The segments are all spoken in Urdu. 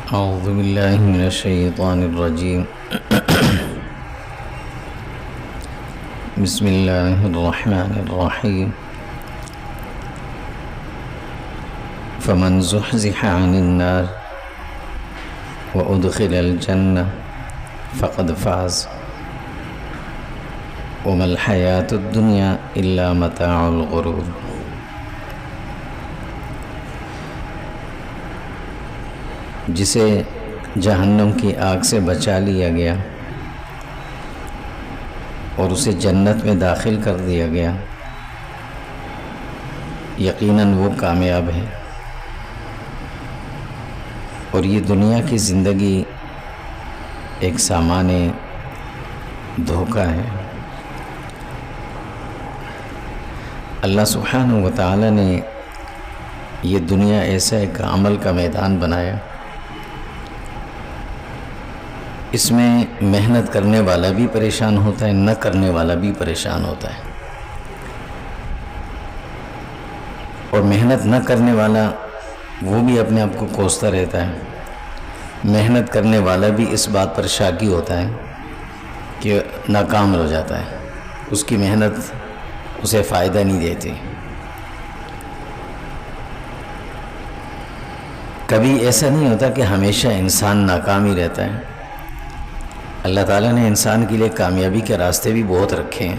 أعوذ بالله من الشيطان الرجيم. بسم الله الرحمن الرحيم. فمن زحزح عن النار وأدخل الجنة فقد فاز وما الحياة الدنيا إلا متاع الغرور. جسے جہنم کی آگ سے بچا لیا گیا اور اسے جنت میں داخل کر دیا گیا، یقیناً وہ کامیاب ہے. اور یہ دنیا کی زندگی ایک سامان دھوکہ ہے. اللہ سبحانہ و تعالی نے یہ دنیا ایسا ایک عمل کا میدان بنایا، اس میں محنت کرنے والا بھی پریشان ہوتا ہے، نہ کرنے والا بھی پریشان ہوتا ہے. اور محنت نہ کرنے والا وہ بھی اپنے آپ کو کوستا رہتا ہے، محنت کرنے والا بھی اس بات پر شاکی ہوتا ہے کہ ناکام ہو جاتا ہے، اس کی محنت اسے فائدہ نہیں دیتی. کبھی ایسا نہیں ہوتا کہ ہمیشہ انسان ناکام ہی رہتا ہے. اللہ تعالیٰ نے انسان کے لیے کامیابی کے راستے بھی بہت رکھے ہیں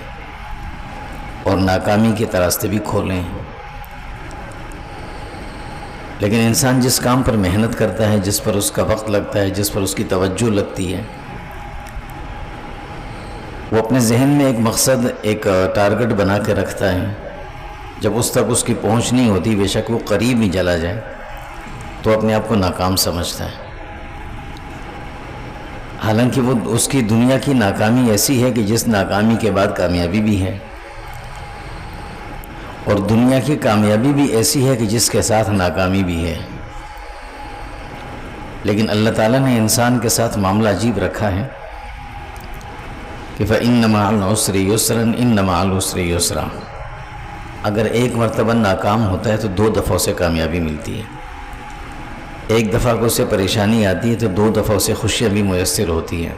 اور ناکامی کے راستے بھی کھولے ہیں. لیکن انسان جس کام پر محنت کرتا ہے، جس پر اس کا وقت لگتا ہے، جس پر اس کی توجہ لگتی ہے، وہ اپنے ذہن میں ایک مقصد، ایک ٹارگٹ بنا کے رکھتا ہے. جب اس تک اس کی پہنچ نہیں ہوتی، بے شک وہ قریب نہیں چلا جائے، تو اپنے آپ کو ناکام سمجھتا ہے. حالانکہ وہ اس کی دنیا کی ناکامی ایسی ہے کہ جس ناکامی کے بعد کامیابی بھی ہے، اور دنیا کی کامیابی بھی ایسی ہے کہ جس کے ساتھ ناکامی بھی ہے. لیکن اللہ تعالیٰ نے انسان کے ساتھ معاملہ عجیب رکھا ہے کہ فَإِنَّ مَعَ الْعُسْرِ يُسْرًا إِنَّ مَعَ الْعُسْرِ يُسْرًا. اگر ایک مرتبہ ناکام ہوتا ہے تو 2 دفعوں سے کامیابی ملتی ہے. ایک دفعہ کو اسے پریشانی آتی ہے تو 2 دفعہ اسے خوشیاں بھی میسر ہوتی ہیں.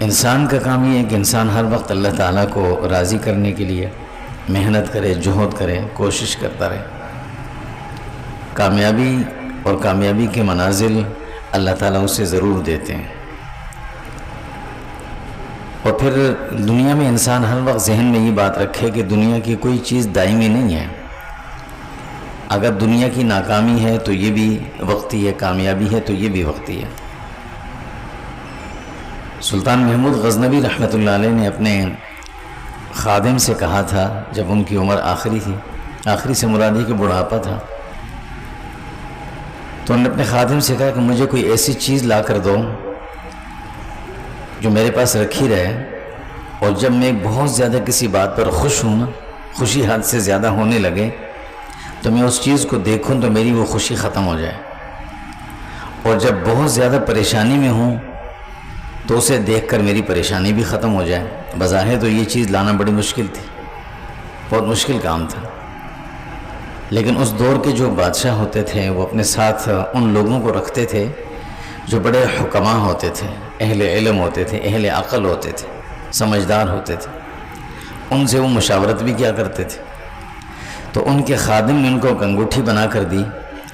انسان کا کام یہ ہے کہ انسان ہر وقت اللہ تعالیٰ کو راضی کرنے کے لیے محنت کرے، جہد کرے، کوشش کرتا رہے. کامیابی اور کامیابی کے منازل اللہ تعالیٰ اسے ضرور دیتے ہیں. اور پھر دنیا میں انسان ہر وقت ذہن میں یہ بات رکھے کہ دنیا کی کوئی چیز دائمی نہیں ہے. اگر دنیا کی ناکامی ہے تو یہ بھی وقتی ہے، کامیابی ہے تو یہ بھی وقتی ہے. سلطان محمود غزنوی رحمۃ اللہ علیہ نے اپنے خادم سے کہا تھا، جب ان کی عمر آخری تھی، آخری سے مراد ہے کہ بڑھاپا تھا، تو انہوں نے اپنے خادم سے کہا کہ مجھے کوئی ایسی چیز لا کر دو جو میرے پاس رکھی رہے، اور جب میں بہت زیادہ کسی بات پر خوش ہوں نا، خوشی حد سے زیادہ ہونے لگے، تو میں اس چیز کو دیکھوں تو میری وہ خوشی ختم ہو جائے. اور جب بہت زیادہ پریشانی میں ہوں تو اسے دیکھ کر میری پریشانی بھی ختم ہو جائے. بظاہر تو یہ چیز لانا بڑی مشکل تھی، بہت مشکل کام تھا. لیکن اس دور کے جو بادشاہ ہوتے تھے وہ اپنے ساتھ ان لوگوں کو رکھتے تھے جو بڑے حکماء ہوتے تھے، اہل علم ہوتے تھے، اہل عقل ہوتے تھے، سمجھدار ہوتے تھے. ان سے وہ مشاورت بھی کیا کرتے تھے. تو ان کے خادم نے ان کو ایک انگوٹھی بنا کر دی،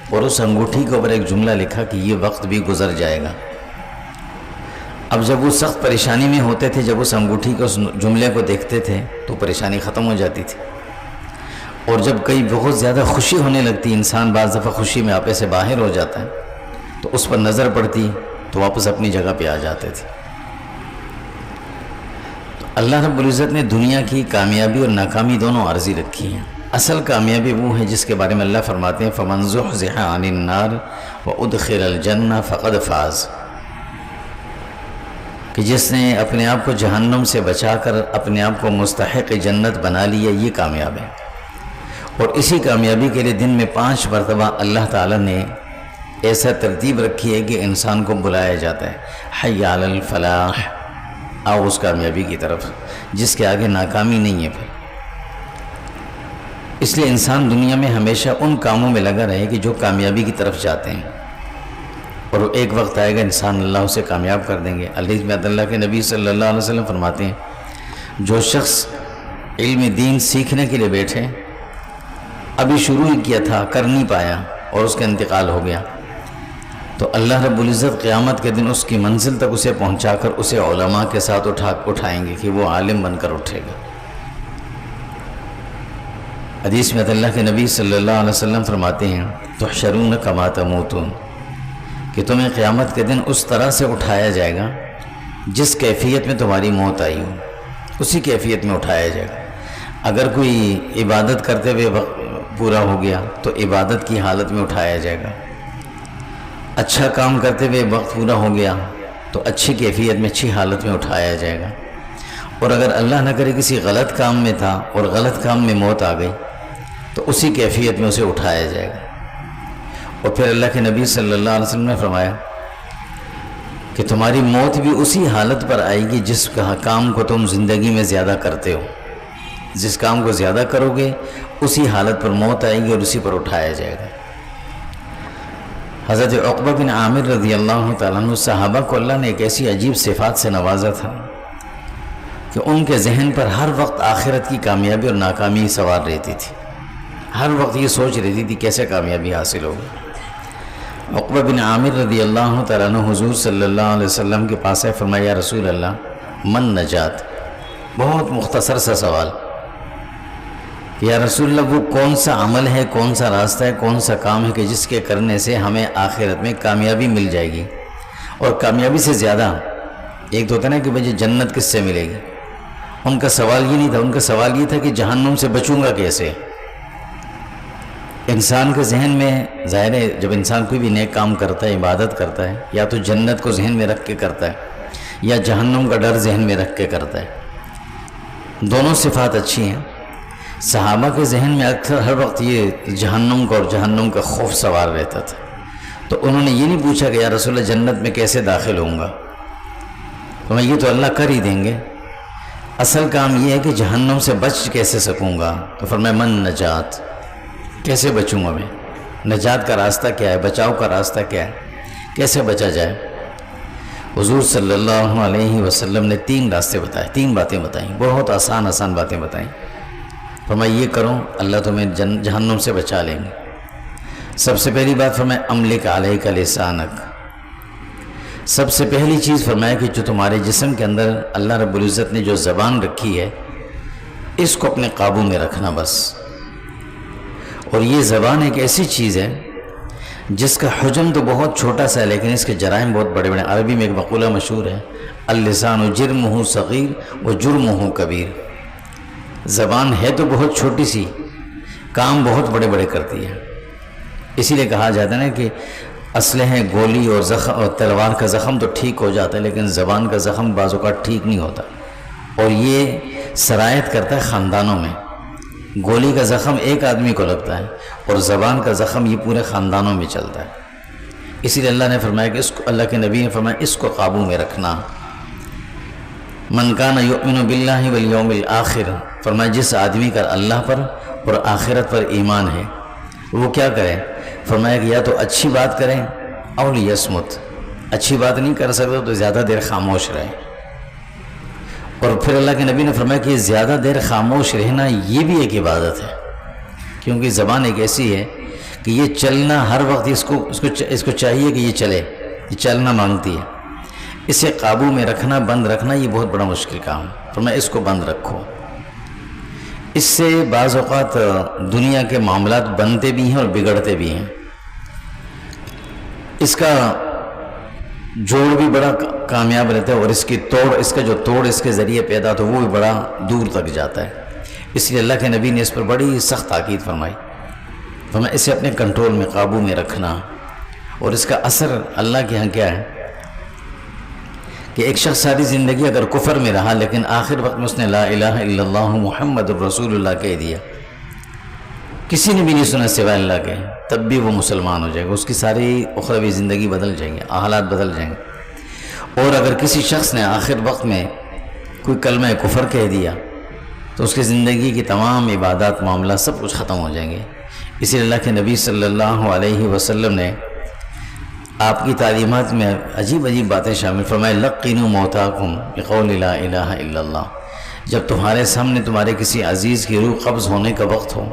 اور اس انگوٹھی کے اوپر ایک جملہ لکھا کہ یہ وقت بھی گزر جائے گا. اب جب وہ سخت پریشانی میں ہوتے تھے، جب اس انگوٹھی کے اس جملے کو دیکھتے تھے تو پریشانی ختم ہو جاتی تھی. اور جب کئی بہت زیادہ خوشی ہونے لگتی، انسان بعض دفعہ خوشی میں آپے سے باہر ہو جاتا ہے، تو اس پر نظر پڑتی تو واپس اپنی جگہ پہ آ جاتے تھے. تو اللہ رب العزت نے دنیا کی کامیابی اور ناکامی دونوں عارضی رکھی ہیں. اصل کامیابی وہ ہے جس کے بارے میں اللہ فرماتے ہیں فَمَنْ زُحْزِحَ عَنِ النَّارِ وَأُدْخِلَ الْجَنَّةَ فَقَدْ فَازَ، کہ جس نے اپنے آپ کو جہنم سے بچا کر اپنے آپ کو مستحق جنت بنا لیا، یہ کامیاب ہے. اور اسی کامیابی کے لیے دن میں 5 مرتبہ اللہ تعالیٰ نے ایسا ترتیب رکھی ہے کہ انسان کو بلایا جاتا ہے، حی علی الفلاح، آؤ اس کامیابی کی طرف جس کے آگے ناکامی نہیں ہے. پھر اس لیے انسان دنیا میں ہمیشہ ان کاموں میں لگا رہے کہ جو کامیابی کی طرف جاتے ہیں، اور وہ ایک وقت آئے گا انسان اللہ اسے کامیاب کر دیں گے۔ حدیث میں اللہ کے نبی صلی اللہ علیہ وسلم فرماتے ہیں، جو شخص علم دین سیکھنے کے لیے بیٹھے، ابھی شروع ہی کیا تھا، کر نہیں پایا اور اس کا انتقال ہو گیا، تو اللہ رب العزت قیامت کے دن اس کی منزل تک اسے پہنچا کر اسے علماء کے ساتھ اٹھائیں گے کہ وہ عالم بن کر اٹھے گا۔ حدیث میں اللہ کے نبی صلی اللہ علیہ وسلم فرماتے ہیں، تحشرون کما تموتون، کہ تمہیں قیامت کے دن اس طرح سے اٹھایا جائے گا جس کیفیت میں تمہاری موت آئی ہو، اسی کیفیت میں اٹھایا جائے گا۔ اگر کوئی عبادت کرتے ہوئے وقت پورا ہو گیا تو عبادت کی حالت میں اٹھایا جائے گا، اچھا کام کرتے ہوئے وقت پورا ہو گیا تو اچھی کیفیت میں اچھی حالت میں اٹھایا جائے گا، اور اگر اللہ نہ کرے کسی غلط کام میں تھا اور غلط کام میں موت آ گئی تو اسی کیفیت میں اسے اٹھایا جائے گا۔ اور پھر اللہ کے نبی صلی اللہ علیہ وسلم نے فرمایا کہ تمہاری موت بھی اسی حالت پر آئے گی جس کام کو تم زندگی میں زیادہ کرتے ہو، جس کام کو زیادہ کرو گے اسی حالت پر موت آئے گی اور اسی پر اٹھایا جائے گا۔ حضرت عقبہ بن عامر رضی اللہ تعالیٰ عنہ صحابہ کو اللہ نے ایک ایسی عجیب صفات سے نوازا تھا کہ ان کے ذہن پر ہر وقت آخرت کی کامیابی اور ناکامی سوار رہتی تھی، ہر وقت یہ سوچ رہتی تھی کیسے کامیابی حاصل ہوگی۔ عقبہ بن عامر رضی اللہ تعالیٰ عنہ حضور صلی اللہ علیہ وسلم کے پاس ہے، فرمایا یا رسول اللہ من نجات، بہت مختصر سا سوال، یا رسول اللہ وہ کون سا عمل ہے، کون سا راستہ ہے، کون سا کام ہے کہ جس کے کرنے سے ہمیں آخرت میں کامیابی مل جائے گی، اور کامیابی سے زیادہ ایک تو ہوتا ہے نا کہ مجھے جنت کس سے ملے گی۔ ان کا سوال یہ نہیں تھا، ان کا سوال یہ تھا کہ جہنم سے بچوں گا کیسے۔ انسان کے ذہن میں ظاہر ہے جب انسان کوئی بھی نیک کام کرتا ہے، عبادت کرتا ہے، یا تو جنت کو ذہن میں رکھ کے کرتا ہے یا جہنم کا ڈر ذہن میں رکھ کے کرتا ہے، دونوں صفات اچھی ہیں۔ صحابہ کے ذہن میں اکثر ہر وقت یہ جہنم کا اور جہنم کا خوف سوار رہتا تھا، تو انہوں نے یہ نہیں پوچھا کہ یا رسول اللہ جنت میں کیسے داخل ہوں گا، تو میں یہ تو اللہ کر ہی دیں گے، اصل کام یہ ہے کہ جہنم سے بچ کیسے سکوں گا۔ تو فرمایا من نجات، کیسے بچوں گا میں، نجات کا راستہ کیا ہے، بچاؤ کا راستہ کیا ہے، کیسے بچا جائے۔ حضور صلی اللہ علیہ وسلم نے 3 راستے بتائے، 3 باتیں بتائیں، بہت آسان باتیں بتائیں۔ فرمایا یہ کرو اللہ تمہیں جہنم سے بچا لیں گے۔ سب سے پہلی بات فرمایا املک علیک لسانک، سب سے پہلی چیز فرمایا کہ جو تمہارے جسم کے اندر اللہ رب العزت نے جو زبان رکھی ہے اس کو اپنے قابو میں رکھنا بس۔ اور یہ زبان ایک ایسی چیز ہے جس کا حجم تو بہت چھوٹا سا ہے لیکن اس کے جرائم بہت بڑے بڑے۔ عربی میں ایک مقولہ مشہور ہے، اللسان جرمہ صغیر و جرمہ کبیر، زبان ہے تو بہت چھوٹی سی، کام بہت بڑے بڑے کرتی ہے۔ اسی لیے کہا جاتا ہے نا کہ اسلحے، گولی اور تلوار کا زخم تو ٹھیک ہو جاتا ہے لیکن زبان کا زخم بعض اوقات ٹھیک نہیں ہوتا، اور یہ سرایت کرتا ہے خاندانوں میں۔ گولی کا زخم ایک آدمی کو لگتا ہے اور زبان کا زخم یہ پورے خاندانوں میں چلتا ہے۔ اسی لیے اللہ نے فرمایا کہ اس کو، اللہ کے نبی نے فرمایا اس کو قابو میں رکھنا۔ من کان یؤمن باللہ والیوم الآخر، فرمایا جس آدمی کا اللہ پر اور آخرت پر ایمان ہے وہ کیا کرے، فرمایا کہ یا تو اچھی بات کریں اور لیصمت، اچھی بات نہیں کر سکتا تو زیادہ دیر خاموش رہے۔ اور پھر اللہ کے نبی نے فرمایا کہ زیادہ دیر خاموش رہنا یہ بھی ایک عبادت ہے، کیونکہ زبان ایک ایسی ہے کہ یہ چلنا ہر وقت اس کو چاہیے کہ یہ چلے، یہ چلنا مانگتی ہے۔ اسے قابو میں رکھنا، بند رکھنا یہ بہت بڑا مشکل کام ہے، فرمایا اس کو بند رکھو۔ اس سے بعض اوقات دنیا کے معاملات بنتے بھی ہیں اور بگڑتے بھی ہیں۔ اس کا جوڑ بھی بڑا کامیاب رہتا ہے اور اس کا جو توڑ اس کے ذریعے پیدا تو وہ بھی بڑا دور تک جاتا ہے۔ اس لیے اللہ کے نبی نے اس پر بڑی سخت تاکید فرمائی، فرمایا اسے اپنے کنٹرول میں، قابو میں رکھنا۔ اور اس کا اثر اللہ کے ہاں کیا ہے کہ ایک شخص ساری زندگی اگر کفر میں رہا لیکن آخر وقت میں اس نے لا الہ الا اللہ محمد الرسول اللہ کہہ دیا، کسی نے بھی نہیں سنا سوائے اللہ کے، تب بھی وہ مسلمان ہو جائے گا، اس کی ساری اخروی زندگی بدل جائیں گے، حالات بدل جائیں گے۔ اور اگر کسی شخص نے آخر وقت میں کوئی کلمہ کفر کہہ دیا تو اس کی زندگی کی تمام عبادات معاملات سب کچھ ختم ہو جائیں گے۔ اسی لیے اللہ کے نبی صلی اللہ علیہ وسلم نے آپ کی تعلیمات میں عجیب عجیب باتیں شامل فرمائے، لقنوا موتاکم بقول لا الہ الا اللہ۔ جب تمہارے سامنے تمہارے کسی عزیز کی روح قبض ہونے کا وقت ہو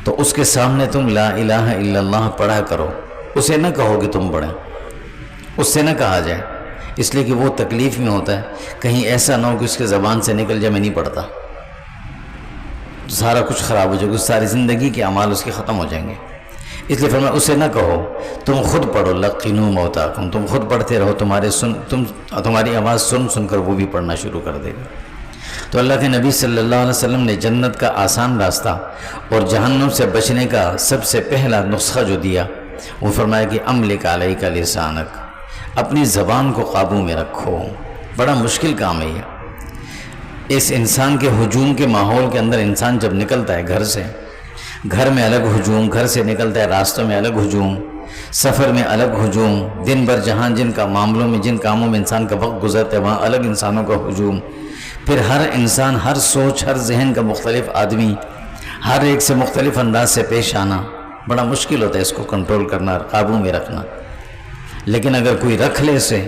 تو اس کے سامنے تم لا الہ الا اللہ پڑھا کرو، اسے نہ کہو کہ تم پڑھیں، اس سے نہ کہا جائے، اس لیے کہ وہ تکلیف میں ہوتا ہے، کہیں ایسا نہ ہو کہ اس کے زبان سے نکل جائے میں نہیں پڑھتا، سارا کچھ خراب ہو جائے گا، ساری زندگی کے اعمال اس کے ختم ہو جائیں گے۔ اس لیے فرمایا اسے نہ کہو، تم خود پڑھو، لقنوا موتاکم، تم خود پڑھتے رہو، تمہاری آواز سن کر وہ بھی پڑھنا شروع کر دے گا۔ تو اللہ کے نبی صلی اللہ علیہ وسلم نے جنت کا آسان راستہ اور جہنم سے بچنے کا سب سے پہلا نسخہ جو دیا وہ فرمایا کہ املک علیک لسانک، اپنی زبان کو قابو میں رکھو۔ بڑا مشکل کام ہے یہ۔ اس انسان کے ہجوم کے ماحول کے اندر انسان جب نکلتا ہے گھر سے، گھر میں الگ ہجوم، گھر سے نکلتا ہے راستوں میں الگ ہجوم، سفر میں الگ ہجوم، دن بھر جہاں جن کا معاملوں میں جن کاموں میں انسان کا وقت گزرتا ہے وہاں الگ انسانوں کا ہجوم، پھر ہر انسان، ہر سوچ، ہر ذہن کا مختلف آدمی، ہر ایک سے مختلف انداز سے پیش آنا، بڑا مشکل ہوتا ہے اس کو کنٹرول کرنا، قابو میں رکھنا۔ لیکن اگر کوئی رکھ لے اسے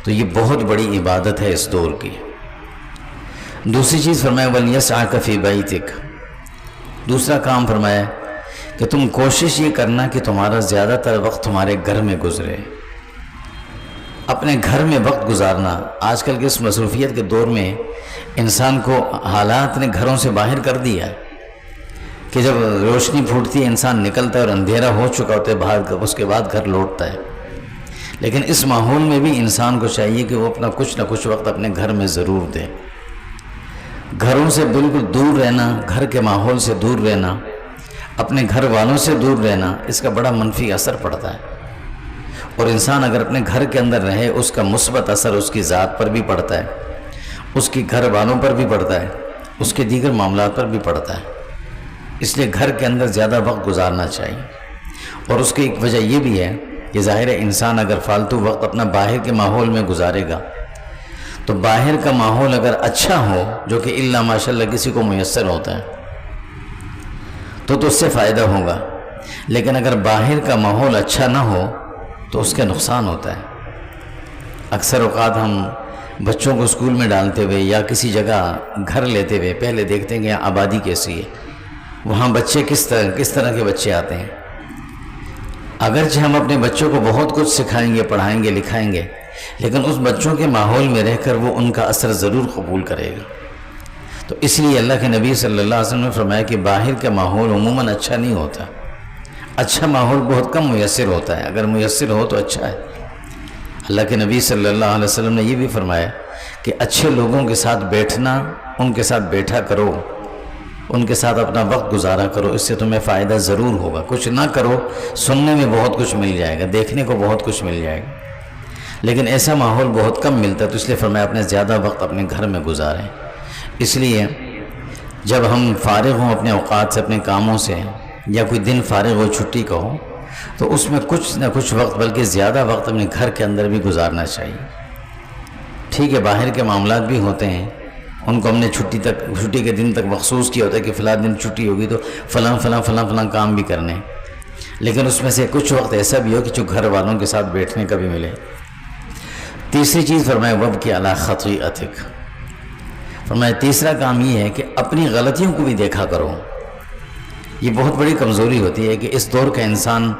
تو یہ بہت بڑی عبادت ہے اس دور کی۔ دوسری چیز فرمایا وَلْيَسْعَكَ فِي بَيْتِكَ، دوسرا کام فرمایا کہ تم کوشش یہ کرنا کہ تمہارا زیادہ تر وقت تمہارے گھر میں گزرے، اپنے گھر میں وقت گزارنا۔ آج کل کے اس مصروفیت کے دور میں انسان کو حالات نے گھروں سے باہر کر دیا ہے کہ جب روشنی پھوٹتی ہے انسان نکلتا ہے اور اندھیرا ہو چکا ہوتا ہے باہر، اس کے بعد گھر لوٹتا ہے۔ لیکن اس ماحول میں بھی انسان کو چاہیے کہ وہ اپنا کچھ نہ کچھ وقت اپنے گھر میں ضرور دے۔ گھروں سے بالکل دور رہنا، گھر کے ماحول سے دور رہنا، اپنے گھر والوں سے دور رہنا، اس کا بڑا منفی اثر پڑتا ہے۔ اور انسان اگر اپنے گھر کے اندر رہے اس کا مثبت اثر اس کی ذات پر بھی پڑتا ہے، اس کی گھر والوں پر بھی پڑتا ہے، اس کے دیگر معاملات پر بھی پڑتا ہے۔ اس لیے گھر کے اندر زیادہ وقت گزارنا چاہیے۔ اور اس کی ایک وجہ یہ بھی ہے کہ ظاہر ہے انسان اگر فالتو وقت اپنا باہر کے ماحول میں گزارے گا تو باہر کا ماحول اگر اچھا ہو، جو کہ الا ماشاءاللہ کسی کو میسر ہوتا ہے، تو اس سے فائدہ ہوگا۔ لیکن اگر باہر کا ماحول اچھا نہ ہو تو اس کا نقصان ہوتا ہے۔ اکثر اوقات ہم بچوں کو اسکول میں ڈالتے ہوئے یا کسی جگہ گھر لیتے ہوئے پہلے دیکھتے ہیں کہ یہاں آبادی کیسی ہے، وہاں بچے کس طرح کے بچے آتے ہیں۔ اگرچہ ہم اپنے بچوں کو بہت کچھ سکھائیں گے، پڑھائیں گے، لکھائیں گے، لیکن اس بچوں کے ماحول میں رہ کر وہ ان کا اثر ضرور قبول کرے گا۔ تو اس لیے اللہ کے نبی صلی اللہ علیہ وسلم نے فرمایا کہ باہر کا ماحول عموماً اچھا نہیں ہوتا، اچھا ماحول بہت کم میسر ہوتا ہے، اگر میسر ہو تو اچھا ہے۔ اللہ کے نبی صلی اللہ علیہ وسلم نے یہ بھی فرمایا کہ اچھے لوگوں کے ساتھ بیٹھنا، ان کے ساتھ بیٹھا کرو، ان کے ساتھ اپنا وقت گزارا کرو، اس سے تمہیں فائدہ ضرور ہوگا۔ کچھ نہ کرو، سننے میں بہت کچھ مل جائے گا، دیکھنے کو بہت کچھ مل جائے گا، لیکن ایسا ماحول بہت کم ملتا ہے۔ تو اس لیے فرمایا اپنے زیادہ وقت اپنے گھر میں گزاریں۔ اس لیے جب ہم فارغ ہوں اپنے اوقات سے، اپنے کاموں سے، یا کوئی دن فارغ ہو، چھٹی کا ہو، تو اس میں کچھ نہ کچھ وقت بلکہ زیادہ وقت اپنے گھر کے اندر بھی گزارنا چاہیے۔ ٹھیک ہے باہر کے معاملات بھی ہوتے ہیں، ان کو ہم نے چھٹی کے دن تک مخصوص کیا ہوتا ہے کہ فلاں دن چھٹی ہوگی تو فلاں کام بھی کرنے، لیکن اس میں سے کچھ وقت ایسا بھی ہو کہ جو گھر والوں کے ساتھ بیٹھنے کا بھی ملے۔ تیسری چیز فرمایا وَابْكِ عَلَىٰ خَطِيئَتِكَ، فرمایا تیسرا کام یہ ہے کہ اپنی غلطیوں کو بھی دیکھا کرو۔ یہ بہت بڑی کمزوری ہوتی ہے کہ اس دور کا انسان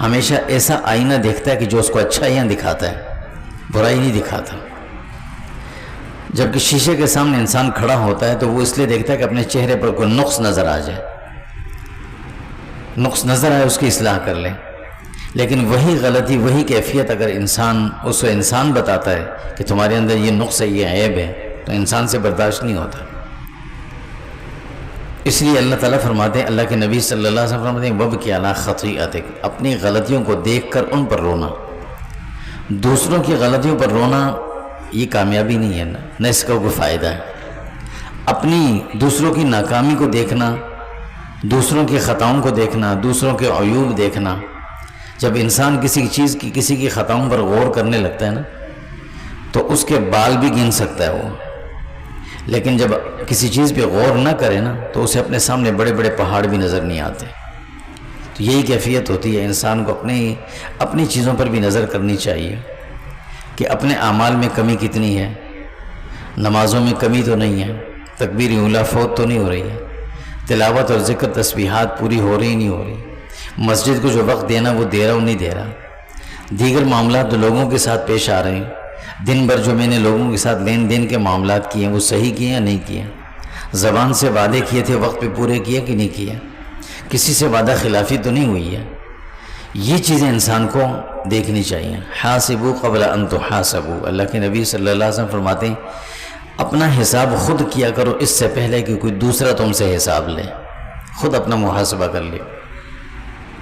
ہمیشہ ایسا آئینہ دیکھتا ہے کہ جو اس کو اچھائیاں دکھاتا ہے، برائی نہیں دکھاتا۔ جبکہ شیشے کے سامنے انسان کھڑا ہوتا ہے تو وہ اس لیے دیکھتا ہے کہ اپنے چہرے پر کوئی نقص نظر آ جائے، نقص نظر آئے اس کی اصلاح کر لے۔ لیکن وہی غلطی، وہی کیفیت اگر انسان بتاتا ہے کہ تمہارے اندر یہ نقص ہے، یہ عیب ہے، تو انسان سے برداشت نہیں ہوتا۔ اس لیے اللہ تعالیٰ فرماتے ہیں، اللہ کے نبی صلی اللہ علیہ وسلم فرماتے ہیں وَابْكِ عَلَىٰ خَطِيئَتِكَ، اپنی غلطیوں کو دیکھ کر ان پر رونا۔ دوسروں کی غلطیوں پر رونا یہ کامیابی نہیں ہے، نہ اس کا کوئی فائدہ ہے۔ اپنی دوسروں کی ناکامی کو دیکھنا، دوسروں کی خطاؤں کو دیکھنا، دوسروں کے عیوب دیکھنا، جب انسان کسی کی خطاؤں پر غور کرنے لگتا ہے نا تو اس کے بال بھی گن سکتا ہے وہ، لیکن جب کسی چیز پہ غور نہ کرے نا تو اسے اپنے سامنے بڑے بڑے پہاڑ بھی نظر نہیں آتے. تو یہی کیفیت ہوتی ہے انسان کو اپنی چیزوں پر بھی نظر کرنی چاہیے کہ اپنے اعمال میں کمی کتنی ہے. نمازوں میں کمی تو نہیں ہے، تکبیر اولیٰ فوت تو نہیں ہو رہی ہے، تلاوت اور ذکر تسبیحات پوری ہو رہی نہیں ہو رہی، مسجد کو جو وقت دینا وہ دے رہا ہوں نہیں دے رہا، دیگر معاملات جو لوگوں کے ساتھ پیش آ رہے ہیں، دن بھر جو میں نے لوگوں کے ساتھ لین دین کے معاملات کیے ہیں وہ صحیح کیے یا نہیں کیے، زبان سے وعدے کیے تھے وقت پہ پورے کیے کہ نہیں کیے، کسی سے وعدہ خلافی تو نہیں ہوئی ہے. یہ چیزیں انسان کو دیکھنی چاہیے. حاسبوا قبل ان تحاسبوا، اللہ کے نبی صلی اللہ علیہ وسلم فرماتے ہیں اپنا حساب خود کیا کرو اس سے پہلے کہ کوئی دوسرا تم سے حساب لے. خود اپنا محاسبہ کر لے.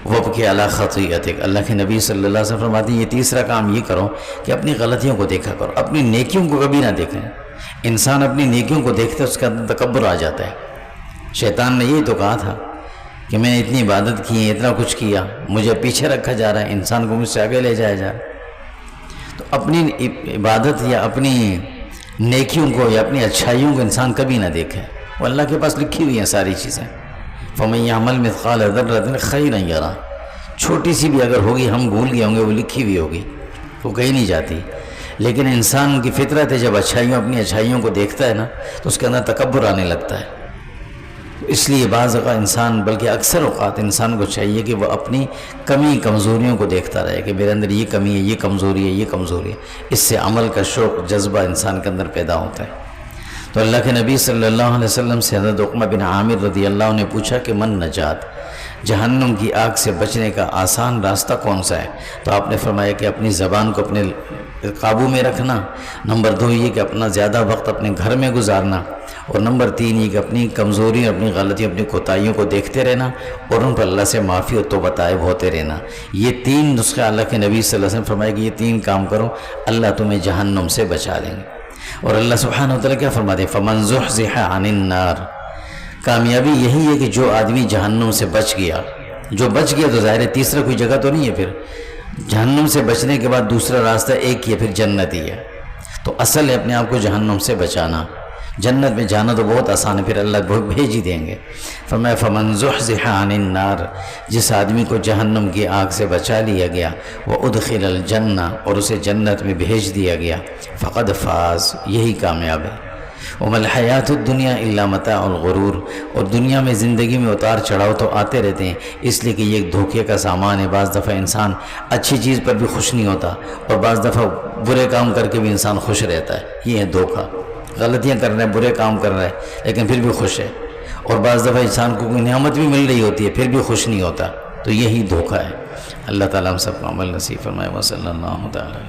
وابکی علی خطیئتک، اللہ کے نبی صلی اللہ علیہ وسلم فرماتے ہیں یہ تیسرا کام یہ کرو کہ اپنی غلطیوں کو دیکھا کرو، اپنی نیکیوں کو کبھی نہ دیکھیں. انسان اپنی نیکیوں کو دیکھتا ہے اس کا تکبر آ جاتا ہے. شیطان نے یہی تو کہا تھا کہ میں نے اتنی عبادت کی ہے، اتنا کچھ کیا، مجھے پیچھے رکھا جا رہا ہے، انسان کو مجھ سے آگے لے جایا جا رہا ہے. تو اپنی عبادت یا اپنی نیکیوں کو یا اپنی اچھائیوں کو انسان کبھی نہ دیکھے. وہ اللہ کے پاس لکھی ہوئی ہیں ساری چیزیں. فَمَن يَعْمَلْ مِثْقَالَ ذَرَّةٍ خَيْرًا يَرَهُ، چھوٹی سی بھی اگر ہوگی ہم بھول گئے ہوں گے وہ لکھی ہوئی ہوگی، وہ کہیں نہیں جاتی. لیکن انسان کی فطرت ہے جب اپنی اچھائیوں کو دیکھتا ہے نا تو اس کے اندر تکبر آنے لگتا ہے. اس لیے بعض اوقات انسان، بلکہ اکثر اوقات انسان کو چاہیے کہ وہ اپنی کمی کمزوریوں کو دیکھتا رہے کہ میرے اندر یہ کمی ہے، یہ کمزوری ہے، یہ کمزوری ہے. اس سے عمل کا شوق، جذبہ انسان کے اندر پیدا ہوتا ہے. تو اللہ کے نبی صلی اللہ علیہ وسلم سے حضرت عقبہ بن عامر رضی اللہ عنہ نے پوچھا کہ من نجات، جہنم کی آگ سے بچنے کا آسان راستہ کون سا ہے؟ تو آپ نے فرمایا کہ اپنی زبان کو اپنے قابو میں رکھنا، نمبر 2 یہ کہ اپنا زیادہ وقت اپنے گھر میں گزارنا، اور نمبر 3 یہ کہ اپنی کمزوری، اپنی غلطیوں، اپنی کوتاہیوں کو دیکھتے رہنا اور ان پر اللہ سے معافی اور توبہ طائب ہوتے رہنا. یہ 3 نسخے اللہ کے نبی صلی اللہ علیہ وسلم فرمائے کہ یہ 3 کام کرو اللہ تمہیں جہنم سے بچا لیں گے. اور اللہ سبحانہ وتعالیٰ کیا فرماتے ہیں؟ فَمَنْ زُحْزِحَ عَنِ النَّارِ، کامیابی یہی ہے کہ جو آدمی جہنم سے بچ گیا. جو بچ گیا تو ظاہر ہے تیسرا کوئی جگہ تو نہیں ہے. پھر جہنم سے بچنے کے بعد دوسرا راستہ ایک ہی ہے، پھر جنت ہی ہے. تو اصل ہے اپنے آپ کو جہنم سے بچانا. جنت میں جانا تو بہت آسان ہے، پھر اللہ بھیج ہی دیں گے. فرمایا فَمَنْ زُحْزِحَ عَنِ النَّارِ، جس آدمی کو جہنم کی آگ سے بچا لیا گیا، وَأُدْخِلَ الْجَنَّةَ، اور اسے جنت میں بھیج دیا گیا، فَقَدْ فَازَ، یہی کامیاب ہے. وَمَا الْحَيَاةُ الدُّنْيَا إِلَّا مَتَاعُ الْغُرُورِ، اور دنیا میں زندگی میں اتار چڑھاؤ تو آتے رہتے ہیں، اس لیے کہ یہ ایک دھوکے کا سامان ہے. بعض دفعہ انسان اچھی چیز پر بھی خوش نہیں ہوتا اور بعض دفعہ برے کام کر کے بھی انسان خوش رہتا ہے. یہ ہے دھوکہ. غلطیاں کر رہے ہیں، برے کام کر رہا ہے لیکن پھر بھی خوش ہے، اور بعض دفعہ انسان کو کوئی نعمت بھی مل رہی ہوتی ہے پھر بھی خوش نہیں ہوتا. تو یہی دھوکہ ہے. اللہ تعالیٰ ہم سب کو عمل نصیب فرمائے. وصلی اللہ تعالیٰ.